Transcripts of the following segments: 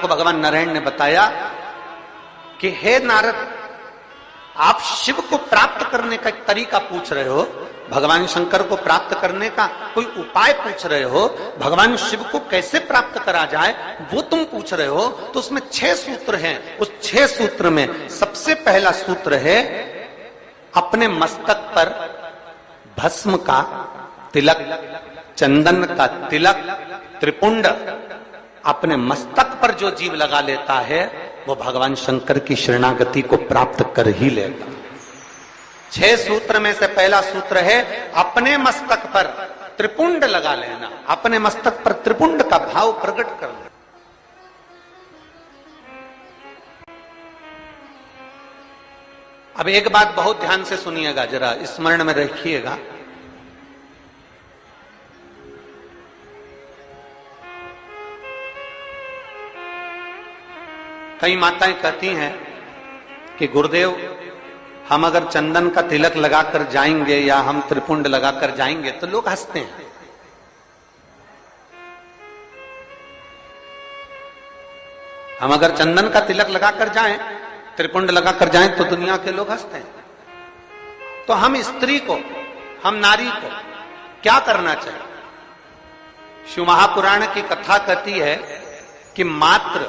को भगवान नारायण ने बताया कि हे नारद, आप शिव को प्राप्त करने का एक तरीका पूछ रहे हो, भगवान शंकर को प्राप्त करने का कोई उपाय पूछ रहे हो, भगवान शिव को कैसे प्राप्त करा जाए वो तुम पूछ रहे हो। तो उसमें 6 सूत्र हैं। उस 6 सूत्र में सबसे पहला सूत्र है अपने मस्तक पर भस्म का तिलक, चंदन का तिलक, त्रिपुंड अपने मस्तक पर जो जीव लगा लेता है वो भगवान शंकर की शरणागति को प्राप्त कर ही लेगा। 6 सूत्र में से पहला सूत्र है अपने मस्तक पर त्रिपुंड लगा लेना, अपने मस्तक पर त्रिपुंड का भाव प्रकट करना। अब एक बात बहुत ध्यान से सुनिएगा, जरा स्मरण में रखिएगा। कई माताएं कहती हैं कि गुरुदेव, हम अगर चंदन का तिलक लगाकर जाएंगे या हम त्रिपुंड लगाकर जाएंगे तो लोग हंसते हैं। हम अगर चंदन का तिलक लगाकर जाएं, त्रिपुंड लगाकर जाएं तो दुनिया के लोग हंसते हैं। तो हम स्त्री को, हम नारी को क्या करना चाहिए? शिव महापुराण की कथा कहती है कि मात्र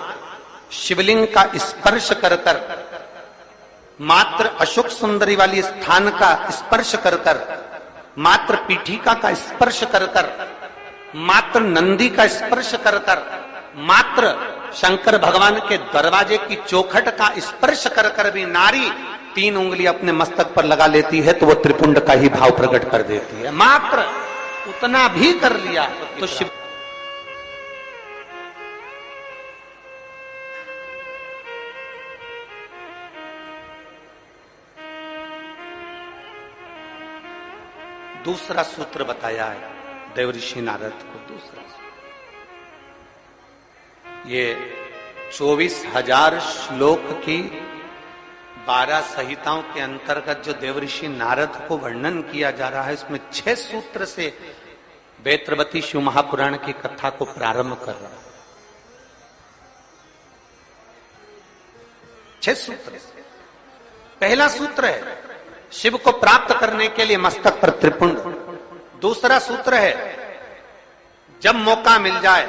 शिवलिंग का स्पर्श कर कर, मात्र अशोक सुंदरी वाली स्थान का स्पर्श कर कर, मात्र पीठिका का स्पर्श कर कर, मात्र नंदी का स्पर्श कर कर, मात्र शंकर भगवान के दरवाजे की चौखट का स्पर्श कर कर भी नारी 3 उंगली अपने मस्तक पर लगा लेती है तो वो त्रिपुंड का ही भाव प्रकट कर देती है। मात्र उतना भी कर लिया तो शिव। दूसरा सूत्र बताया है देवऋषि नारद को। दूसरा ये 24,000 श्लोक की 12 संहिताओं के अंतर्गत जो देवऋषि नारद को वर्णन किया जा रहा है, इसमें 6 सूत्र से वेत्रवती शिव महापुराण की कथा को प्रारंभ कर रहा है। 6 सूत्र। पहला सूत्र है शिव को प्राप्त करने के लिए मस्तक पर त्रिपुंड। दूसरा सूत्र है जब मौका मिल जाए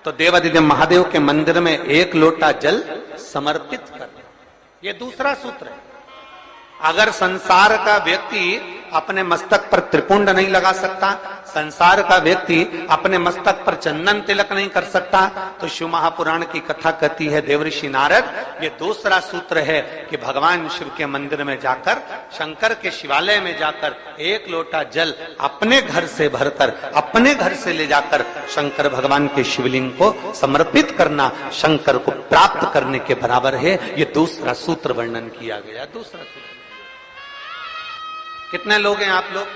तो देवादिदेव महादेव के मंदिर में 1 लोटा जल समर्पित कर। यह दूसरा सूत्र है। अगर संसार का व्यक्ति अपने मस्तक पर त्रिपुंड नहीं लगा सकता, संसार का व्यक्ति अपने मस्तक पर चंदन तिलक नहीं कर सकता, तो शिव महापुराण की कथा कहती है देवऋषि नारद, ये दूसरा सूत्र है कि भगवान शिव के मंदिर में जाकर, शंकर के शिवालय में जाकर 1 लोटा जल अपने घर से भरकर, अपने घर से ले जाकर शंकर भगवान के शिवलिंग को समर्पित करना शंकर को प्राप्त करने के बराबर है। ये दूसरा सूत्र वर्णन किया गया। दूसरा सूत्र। कितने लोग हैं आप लोग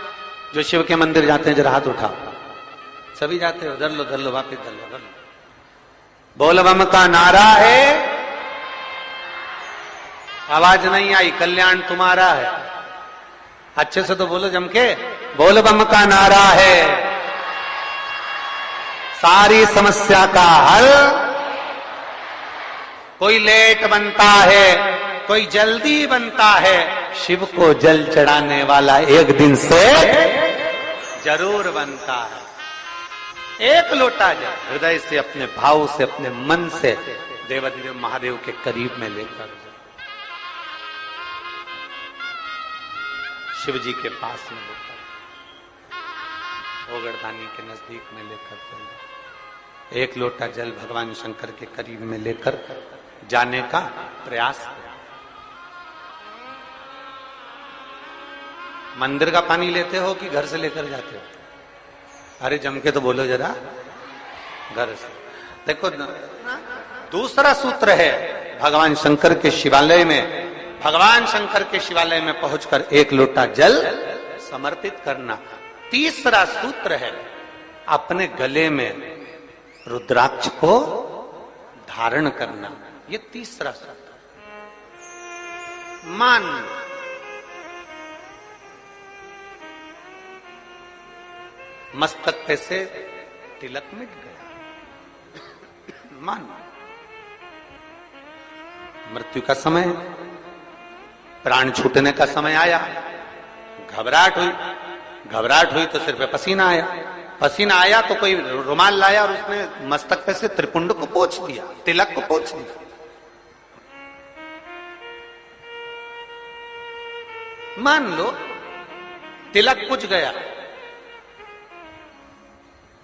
जो शिव के मंदिर जाते हैं? जरा हाथ उठाओ। सभी जाते हो? धर लो वापिस धर लो। बोल बम का नारा है, आवाज नहीं आई, कल्याण तुम्हारा है। अच्छे से तो बोलो जम के। बोल बम का नारा है, सारी समस्या का हल। कोई लेट बनता है, कोई जल्दी बनता है, शिव को जल चढ़ाने वाला एक दिन से जरूर बनता है। 1 लोटा जल हृदय से, अपने भाव से, अपने मन से देवादिदेव महादेव के करीब में लेकर, शिव जी के पास में लेकर, ओगरदानी के नजदीक में लेकर चल, 1 लोटा जल भगवान शंकर के करीब में लेकर जाने का प्रयास किया। मंदिर का पानी लेते हो कि घर से लेकर जाते हो? अरे जम के तो बोलो जरा। घर से। देखो दूसरा सूत्र है भगवान शंकर के शिवालय में, भगवान शंकर के शिवालय में पहुंचकर 1 लोटा जल समर्पित करना। तीसरा सूत्र है अपने गले में रुद्राक्ष को धारण करना। ये तीसरा सूत्र। मान मस्तक पे से तिलक मिट गया, मान मृत्यु का समय, प्राण छूटने का समय आया, घबराहट हुई तो सिर पे पसीना आया तो कोई रुमाल लाया और उसने मस्तक पे से त्रिपुंड को पोंछ दिया, तिलक को पोंछ दिया। मान लो तिलक कुछ गया,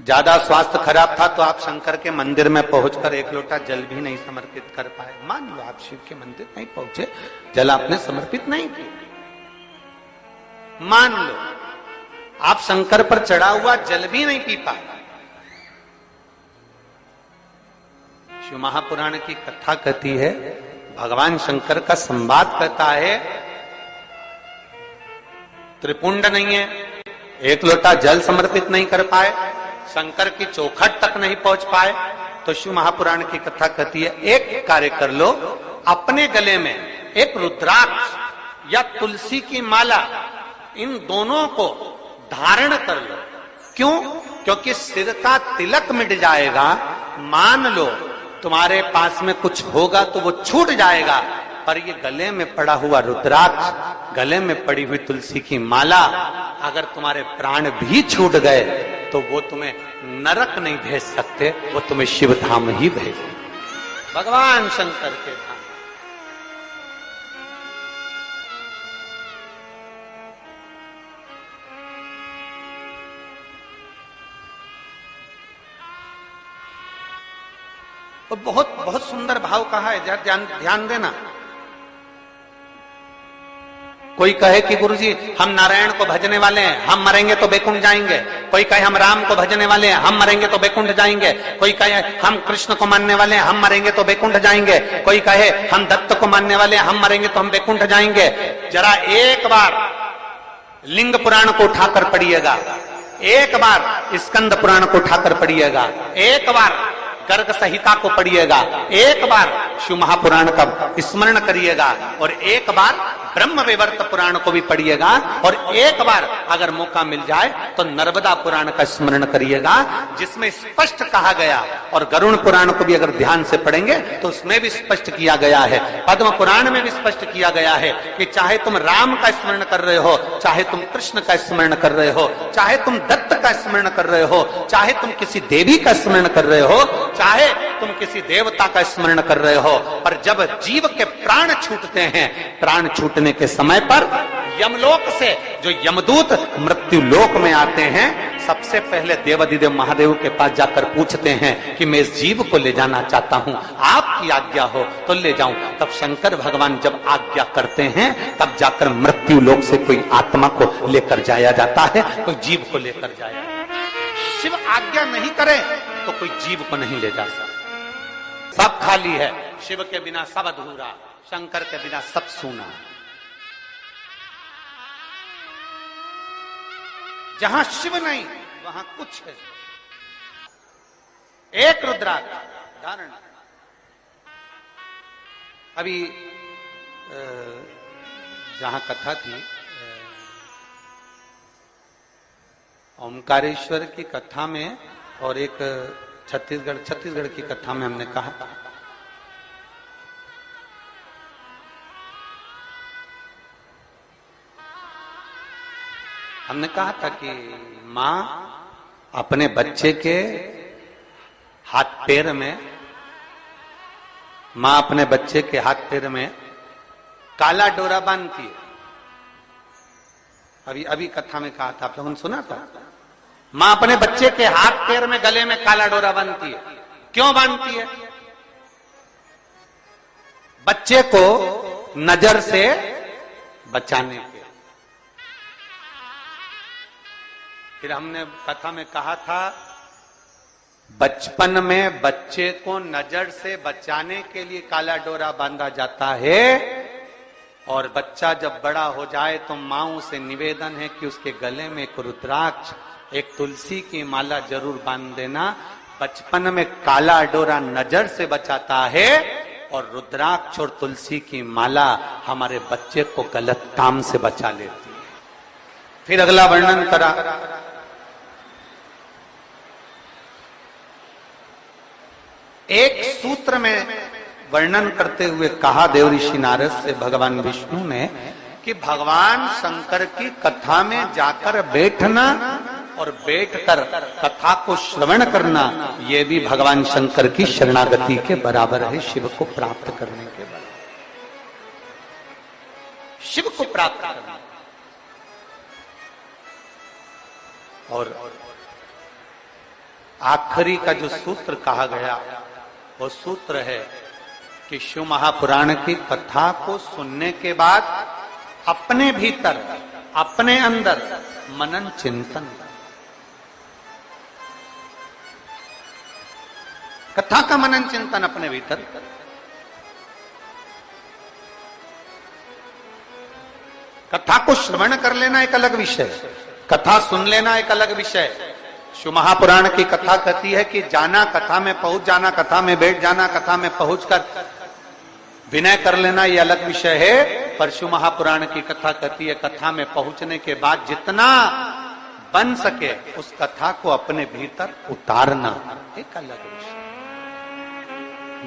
ज्यादा स्वास्थ्य खराब था तो आप शंकर के मंदिर में पहुंचकर एक लोटा जल भी नहीं समर्पित कर पाए। मान लो आप शिव के मंदिर नहीं पहुंचे, जल आपने समर्पित नहीं किया। मान लो आप शंकर पर चढ़ा हुआ जल भी नहीं पी पाए। शिव महापुराण की कथा कहती है, भगवान शंकर का संवाद कहता है, त्रिपुंड नहीं है, एक लोटा जल समर्पित नहीं कर पाए, शंकर की चौखट तक नहीं पहुंच पाए, तो शिव महापुराण की कथा कहती है, एक कार्य कर लो, अपने गले में एक रुद्राक्ष या तुलसी की माला, इन दोनों को धारण कर लो। क्यों? क्योंकि सिर का तिलक मिट जाएगा। मान लो तुम्हारे पास में कुछ होगा तो वो छूट जाएगा, पर ये गले में पड़ा हुआ रुद्राक्ष, गले में पड़ी हुई तुलसी की माला, अगर तुम्हारे प्राण भी छूट गए तो वो तुम्हें नरक नहीं भेज सकते, वो तुम्हें शिव धाम ही भेजे, भगवान शंकर के धाम। और बहुत बहुत सुंदर भाव कहा है, ध्यान देना। कोई कहे कि गुरुजी हम नारायण को भजने वाले हैं, हम मरेंगे तो बैकुंठ जाएंगे। कोई कहे हम राम को भजने वाले हैं, हम मरेंगे तो बैकुंठ जाएंगे। कोई कहे हम कृष्ण को मानने वाले हैं, हम मरेंगे तो बैकुंठ जाएंगे। कोई कहे हम दत्त को मानने वाले हैं, हम मरेंगे तो हम बैकुंठ जाएंगे। जरा एक बार लिंग पुराण को उठाकर पढ़िएगा, एक बार स्कंद पुराण को उठाकर पढ़िएगा, एक बार गर्ग संहिता को पढ़िएगा, एक बार शिव महापुराण का स्मरण करिएगा, और एक बार ब्रह्म वैवर्त पुराण को भी पढ़िएगा, और एक बार अगर मौका मिल जाए तो नर्मदा पुराण का स्मरण करिएगा, जिसमें स्पष्ट कहा गया, और गरुण पुराण को भी अगर ध्यान से पढ़ेंगे तो उसमें भी स्पष्ट किया गया है, पद्म पुराण में भी स्पष्ट किया गया है कि चाहे तुम राम का स्मरण कर रहे हो, चाहे तुम कृष्ण का स्मरण कर रहे हो, चाहे तुम दत्त का स्मरण कर रहे हो, चाहे तुम किसी देवी का स्मरण कर रहे हो, चाहे तुम किसी देवता का स्मरण कर रहे हो, पर जब जीव के प्राण छूटते हैं, प्राण छूटने के समय पर यमलोक से जो यमदूत मृत्यु लोक में आते हैं, सबसे पहले देवाधिदेव महादेव के पास जाकर पूछते हैं कि मैं इस जीव को ले जाना चाहता हूं, आपकी आज्ञा हो तो ले जाऊं। तब शंकर भगवान जब आज्ञा करते हैं, तब जाकर मृत्यु लोक से कोई आत्मा को लेकर जाया जाता है, कोई जीव को लेकर जाया। शिव आज्ञा नहीं करे तो कोई जीव को नहीं ले जा सकता। सब खाली है, शिव के बिना सब अधूरा, शंकर के बिना सब सूना। जहां शिव नहीं वहां कुछ है। एक रुद्राक्ष धारण। अभी जहां कथा थी, ओमकारेश्वर की कथा में और एक छत्तीसगढ़ की कथा में हमने कहा था कि मां अपने बच्चे के हाथ पैर में काला डोरा बांधती है। अभी कथा में कहा था, आप लोगों ने सुना था। मां अपने बच्चे के हाथ पैर में गले में काला डोरा बांधती है। क्यों बांधती है? बच्चे को नजर से बचाने के। फिर हमने कथा में कहा था, बचपन में बच्चे को नजर से बचाने के लिए काला डोरा बांधा जाता है, और बच्चा जब बड़ा हो जाए तो मां से निवेदन है कि उसके गले में एक रुद्राक्ष, एक तुलसी की माला जरूर बांध देना। बचपन में काला डोरा नजर से बचाता है, और रुद्राक्ष और तुलसी की माला हमारे बच्चे को गलत काम से बचा लेती है। फिर अगला वर्णन करा, एक सूत्र में वर्णन करते हुए कहा देव ऋषि नारद से भगवान विष्णु ने कि भगवान शंकर की कथा में जाकर बैठना और बैठकर कथा को श्रवण करना, यह भी भगवान शंकर की शरणागति के बराबर है, शिव को प्राप्त करने के बराबर। शिव को प्राप्त करना। और आखिरी का जो सूत्र कहा गया वो सूत्र है कि शिव महापुराण की कथा को सुनने के बाद अपने भीतर, अपने अंदर मनन चिंतन, कथा का मनन चिंतन अपने भीतर। कथा को श्रवण कर लेना एक अलग विषय, कथा सुन लेना एक अलग विषय। शिव महापुराण की कथा कहती है कि जाना, कथा में पहुंच जाना, कथा में बैठ जाना, कथा में पहुंचकर विनय कर लेना, यह अलग विषय है। पर शिव महापुराण की कथा कहती है कथा में पहुंचने के बाद जितना बन सके उस कथा को अपने भीतर उतारना एक अलग विषय।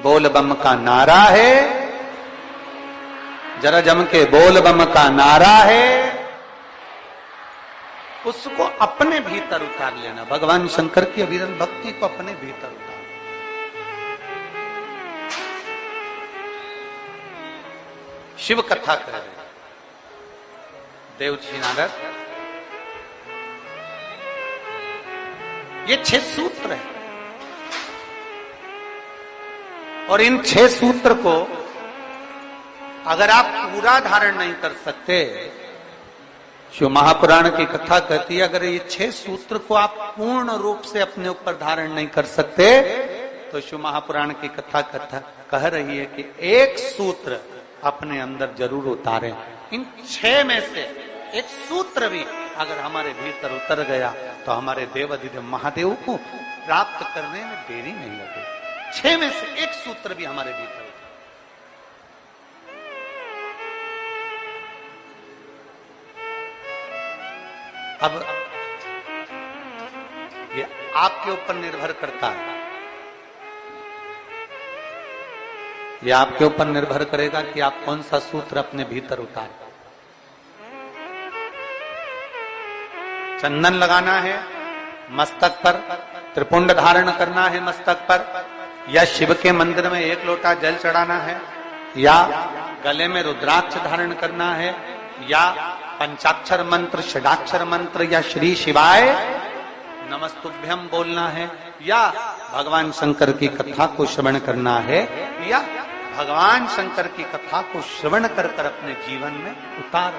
बोल बम का नारा है, जरा जम के बोल बम का नारा है, उसको अपने भीतर उतार लेना। भगवान शंकर की अविरल भक्ति को अपने भीतर उतार। शिव कथा कह रहे देवजी नारद, ये 6 सूत्र है और इन 6 सूत्र को अगर आप पूरा धारण नहीं कर सकते, शिव महापुराण की कथा कहती है अगर ये 6 सूत्र को आप पूर्ण रूप से अपने ऊपर धारण नहीं कर सकते तो शिव महापुराण की कथा कह रही है कि एक सूत्र अपने अंदर जरूर उतारें। इन 6 में से एक सूत्र भी अगर हमारे भीतर उतर गया तो हमारे देवाधिदेव महादेव को प्राप्त करने में देरी नहीं लगेगी। 6 में से एक सूत्र भी हमारे भीतर। अब ये आपके ऊपर निर्भर करता है, ये आपके ऊपर निर्भर करेगा कि आप कौन सा सूत्र अपने भीतर उतारें। चंदन लगाना है मस्तक पर, त्रिपुंड धारण करना है मस्तक पर, या शिव के मंदिर में 1 लोटा जल चढ़ाना है, या गले में रुद्राक्ष धारण करना है, या पंचाक्षर मंत्र, षडाक्षर मंत्र, या श्री शिवाय नमस्तुभ्यम बोलना है, या भगवान शंकर की कथा को श्रवण करना है, या भगवान शंकर की कथा को श्रवण कर कर अपने जीवन में उतार।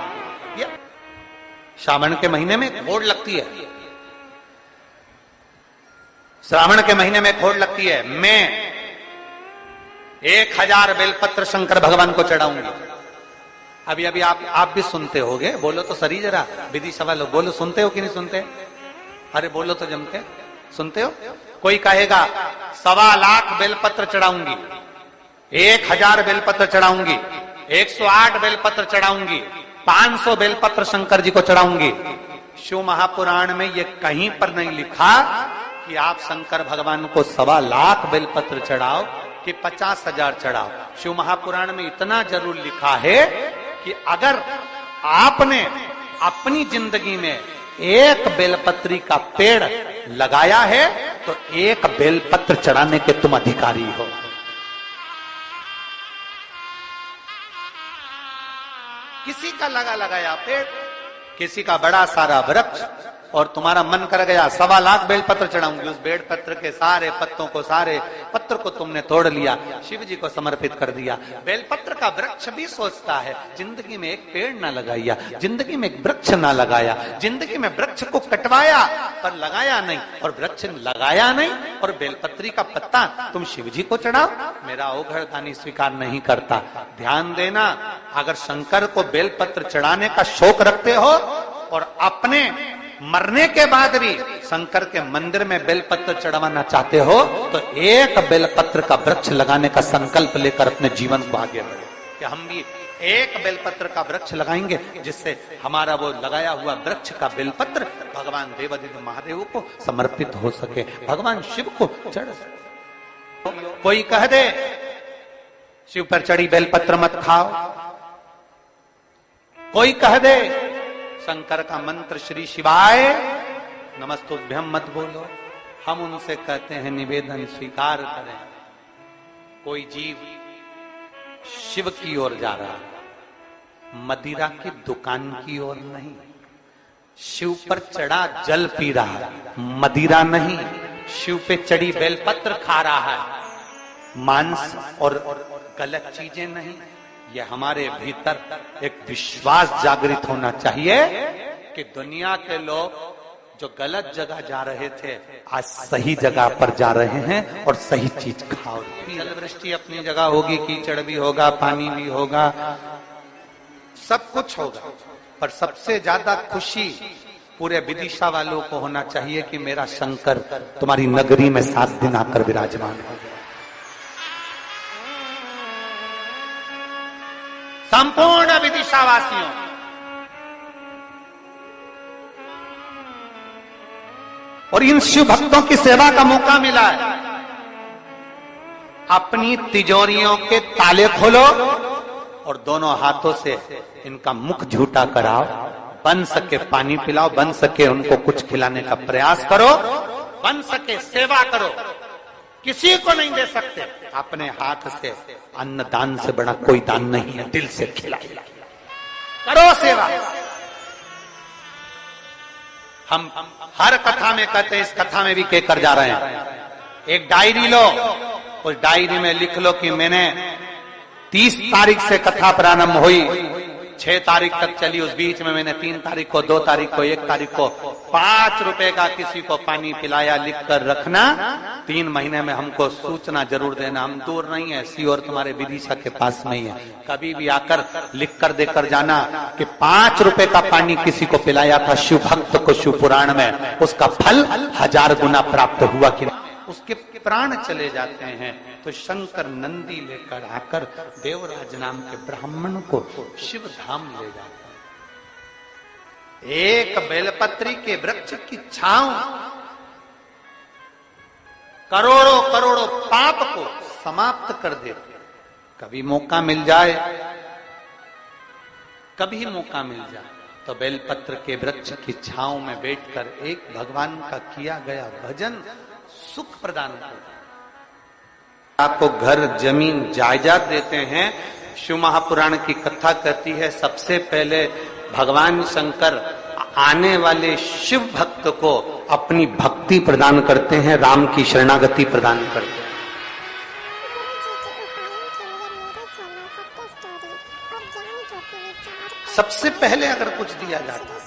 श्रावण के महीने में घोड़ लगती है, श्रावण के महीने में घोड़ लगती है। मैं 1000 बेलपत्र शंकर भगवान को चढ़ाऊंगा। अभी अभी आप भी सुनते होगे, बोलो तो सही जरा, विधि सवाल बोलो, सुनते हो कि नहीं सुनते? अरे बोलो तो जम के, सुनते हो? कोई कहेगा 1.25 लाख बेलपत्र चढ़ाऊंगी, 1000 बेलपत्र चढ़ाऊंगी, 108 बेलपत्र चढ़ाऊंगी, 500 बेलपत्र शंकर जी को चढ़ाऊंगी। शिव महापुराण में ये कहीं पर नहीं लिखा कि आप शंकर भगवान को 1.25 लाख बेलपत्र चढ़ाओ कि 50,000 चढ़ाओ। शिव महापुराण में इतना जरूर लिखा है कि अगर आपने अपनी जिंदगी में 1 बेलपत्री का पेड़ लगाया है तो 1 बेलपत्र चढ़ाने के तुम अधिकारी हो। किसी का लगाया पेड़, किसी का बड़ा सारा वृक्ष, और तुम्हारा मन कर गया 1.25 लाख बेलपत्र चढ़ाऊंगी, उस बेलपत्र के सारे पत्तों को, सारे पत्र को तुमने तोड़ लिया, शिव जी को समर्पित कर दिया। बेलपत्र का वृक्ष भी सोचता है जिंदगी में एक पेड़ ना लगाया, जिंदगी में एक वृक्ष ना लगाया, जिंदगी में वृक्ष को कटवाया पर लगाया नहीं, और वृक्ष लगाया नहीं और बेलपत्री का पत्ता तुम शिव जी को चढ़ाओ, मेरा ओघड़ दानी स्वीकार नहीं करता। ध्यान देना, अगर शंकर को बेलपत्र चढ़ाने का शौक रखते हो और अपने मरने के बाद भी शंकर के मंदिर में बेलपत्र चढ़वाना चाहते हो तो 1 बेलपत्र का वृक्ष लगाने का संकल्प लेकर अपने जीवन को आगे बढ़े कि हम भी 1 बेलपत्र का वृक्ष लगाएंगे, जिससे हमारा वो लगाया हुआ वृक्ष का बेलपत्र भगवान देवाधिदेव महादेव को समर्पित हो सके, भगवान शिव को चढ़ सके। कोई कह दे शिव पर चढ़ी बेलपत्र मत खाओ। कोई कह दे शंकर का मंत्र श्री शिवाय नमस्तुभ्यम मत बोलो, हम उनसे कहते हैं निवेदन स्वीकार करें। कोई जीव शिव की ओर जा रहा है, मदिरा की दुकान की ओर नहीं। शिव पर चढ़ा जल पी रहा है, मदिरा नहीं। शिव पे चढ़ी बेलपत्र खा रहा है, मांस और गलत चीजें नहीं। ये हमारे भीतर एक विश्वास जागृत होना चाहिए कि दुनिया के लोग जो गलत जगह जा रहे थे आज सही जगह पर जा रहे हैं और सही चीज खाओ। जल वृष्टि अपनी जगह होगी, कीचड़ भी होगा, पानी भी होगा, सब कुछ होगा, पर सबसे ज्यादा खुशी पूरे विदिशा वालों को होना चाहिए कि मेरा शंकर तुम्हारी नगरी में 7 दिन आकर विराजमान हो गया। संपूर्ण विदिशावासियों, और इन शिव भक्तों की सेवा का मौका मिला है। अपनी तिजोरियों के ताले खोलो और दोनों हाथों से इनका मुख झूठा कराओ, बन सके पानी पिलाओ, बन सके उनको कुछ खिलाने का प्रयास करो, बन सके सेवा करो। किसी को नहीं दे सकते, अपने हाथ से अन्न दान से बड़ा कोई दान नहीं है। दिल से खिलाओ, करो सेवा। हम हर कथा में कहते हैं, इस कथा में भी कह कर जा रहे हैं। एक डायरी लो, उस डायरी में लिख लो कि मैंने 30 तारीख से कथा प्रारंभ हुई, 6 तारीख तक चली, उस बीच में मैंने 3 तारीख को, 2 तारीख को, 1 तारीख को 5 रुपए का किसी को पानी पिलाया, लिख कर रखना। 3 महीने में हमको सूचना जरूर देना। हम दूर नहीं है, सीओर तुम्हारे विदिशा के पास नहीं है, कभी भी आकर लिख कर देकर जाना कि 5 रुपए का पानी किसी को पिलाया था शिव भक्त को शिव पुराण में, उसका फल 1000 गुना प्राप्त हुआ कि उसके प्राण चले जाते हैं। तो शंकर नंदी लेकर आकर देवराज नाम के ब्राह्मण को शिव धाम ले जाता है। एक बेलपत्री के वृक्ष की छांव करोड़ों करोड़ों पाप को समाप्त कर देती। कभी मौका मिल जाए, कभी मौका मिल जाए तो बेलपत्र के वृक्ष की छांव में बैठकर एक भगवान का किया गया भजन सुख प्रदान करता। आपको घर जमीन जायदाद देते हैं। शिव महापुराण की कथा कहती है सबसे पहले भगवान शंकर आने वाले शिव भक्त को अपनी भक्ति प्रदान करते हैं, राम की शरणागति प्रदान करते हैं। सबसे पहले अगर कुछ दिया जाता है